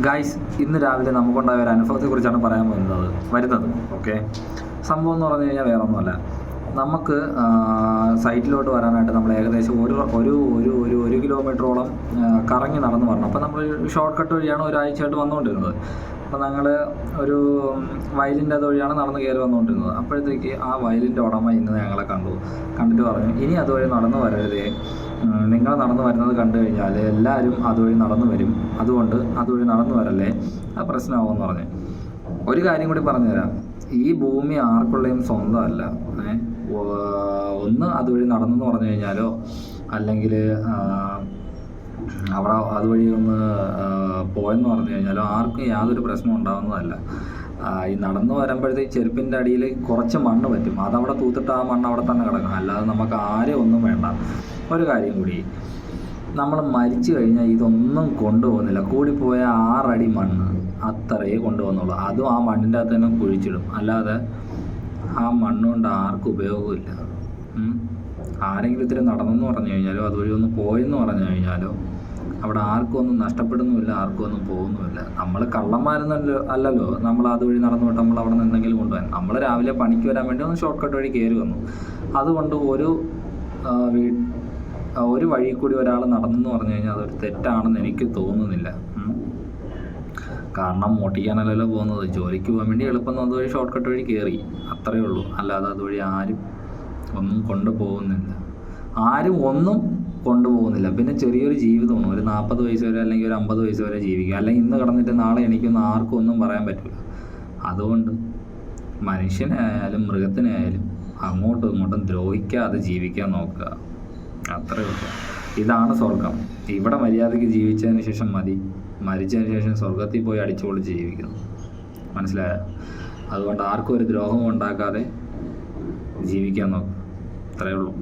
Guys, ഇന്ന് രാവിലെ നമുക്കുണ്ടായ ഒരു അനുഭവത്തെക്കുറിച്ചാണ് പറയാൻ വരുന്നത്. ഓക്കെ, സംഭവം എന്ന് പറഞ്ഞു കഴിഞ്ഞാൽ വേറെ ഒന്നുമല്ല. നമുക്ക് സൈറ്റിലോട്ട് വരാനായിട്ട് നമ്മൾ ഏകദേശം ഒരു കിലോമീറ്ററോളം കറങ്ങി നടന്ന് വരണം. അപ്പോൾ നമ്മൾ ഷോർട്ട് കട്ട് വഴിയാണ് ഒരാഴ്ചയായിട്ട് വന്നുകൊണ്ടിരുന്നത്. അപ്പോൾ ഞങ്ങൾ ഒരു വയലിൻ്റെ അതുവഴിയാണ് നടന്ന് കയറി വന്നുകൊണ്ടിരുന്നത്. അപ്പോഴത്തേക്ക് ആ വയലിൻ്റെ ഉടമ ഇന്ന് ഞങ്ങളെ കണ്ടിട്ട് പറഞ്ഞു, ഇനി അതുവഴി നടന്നു വരരുതേ, നിങ്ങൾ നടന്നു വരുന്നത് കണ്ടു കഴിഞ്ഞാൽ എല്ലാവരും അതുവഴി നടന്നു വരും, അതുകൊണ്ട് അതുവഴി നടന്നു വരല്ലേ, അത് പ്രശ്നമാകുമെന്ന് പറഞ്ഞു. ഒരു കാര്യം കൂടി പറഞ്ഞുതരാം, ഈ ഭൂമി ആർക്കുള്ളയും സ്വന്തമല്ല. ഒന്ന് അതുവഴി നടന്നെന്ന് പറഞ്ഞു കഴിഞ്ഞാലോ അല്ലെങ്കിൽ അവിടെ അതുവഴി ഒന്ന് പോയെന്ന് പറഞ്ഞു കഴിഞ്ഞാലോ ആർക്കും യാതൊരു പ്രശ്നം ഉണ്ടാകുന്നതല്ല. ഈ നടന്നു വരുമ്പോഴത്തേക്ക് ചെരുപ്പിൻ്റെ അടിയിൽ കുറച്ച് മണ്ണ് പറ്റും, അതവിടെ തൂത്തിട്ട് ആ മണ്ണ് അവിടെ തന്നെ കിടക്കണം, അല്ലാതെ നമുക്ക് ആരെയും ഒന്നും വേണ്ട. ഒരു കാര്യം കൂടി, നമ്മൾ മരിച്ചു കഴിഞ്ഞാൽ ഇതൊന്നും കൊണ്ടുപോകുന്നില്ല, കൂടിപ്പോയ 6 അടി മണ്ണ് അത്രയേ കൊണ്ടുപോകുന്നുള്ളൂ. അതും ആ മണ്ണിൻ്റെ അകത്ത് തന്നെ കുഴിച്ചിടും, അല്ലാതെ ആ മണ്ണുകൊണ്ട് ആർക്കും ഉപയോഗമില്ല. ആരെങ്കിലും ഇത്തിരി നടന്നെന്ന് പറഞ്ഞു കഴിഞ്ഞാലോ അതുവഴി ഒന്ന് പോയെന്ന് പറഞ്ഞു കഴിഞ്ഞാലോ അവിടെ ആർക്കും ഒന്നും നഷ്ടപ്പെടുന്നുമില്ല, ആർക്കും ഒന്നും പോകുന്നുമില്ല. നമ്മൾ അല്ലല്ലോ നമ്മൾ അതുവഴി നടന്നു വിട്ട് നമ്മൾ അവിടെ നിന്ന് എന്തെങ്കിലും കൊണ്ടുപോകാൻ. നമ്മൾ രാവിലെ പണിക്ക് വരാൻ വേണ്ടി ഒന്ന് ഷോർട്ട് കട്ട് വഴി കയറി വന്നു. അതുകൊണ്ട് ഒരു വഴി കൂടി ഒരാൾ നടന്നെന്ന് പറഞ്ഞു കഴിഞ്ഞാൽ അതൊരു തെറ്റാണെന്ന് എനിക്ക് തോന്നുന്നില്ല. കാരണം മോട്ടിക്കാനല്ലല്ലോ പോകുന്നത്, ജോലിക്ക് പോകാൻ വേണ്ടി എളുപ്പം അതുവഴി ഷോർട്ട് കട്ട് വഴി കയറി, അത്രയേ ഉള്ളൂ. അല്ലാതെ അതുവഴി ആരും ഒന്നും കൊണ്ടുപോകുന്നില്ല, ആരും ഒന്നും കൊണ്ടുപോകുന്നില്ല. പിന്നെ ചെറിയൊരു ജീവിതമാണ്, ഒരു 40 വയസ്സ് വരെ അല്ലെങ്കിൽ ഒരു 50 വയസ്സ് വരെ ജീവിക്കുക, അല്ലെങ്കിൽ ഇന്ന് കിടന്നിട്ട് നാളെ എനിക്കൊന്നും ആർക്കും ഒന്നും പറയാൻ പറ്റില്ല. അതുകൊണ്ട് മനുഷ്യനെ ആയാലും മൃഗത്തിനെ ആയാലും അങ്ങോട്ടും ഇങ്ങോട്ടും ദ്രോഹിക്കാതെ ജീവിക്കാൻ നോക്കുക, അത്രയേ ഉള്ളൂ. ഇതാണ് സ്വർഗം. ഇവിടെ മര്യാദയ്ക്ക് ജീവിച്ചതിന് ശേഷം മതി, മരിച്ചതിന് ശേഷം സ്വർഗത്തിൽ പോയി അടിച്ചുപൊളിച്ച് ജീവിക്കുന്നു, മനസ്സിലായോ? അതുകൊണ്ട് ആർക്കും ഒരു ദ്രോഹം ഉണ്ടാക്കാതെ ജീവിക്കാൻ നോക്കുക, അത്രയേ ഉള്ളൂ.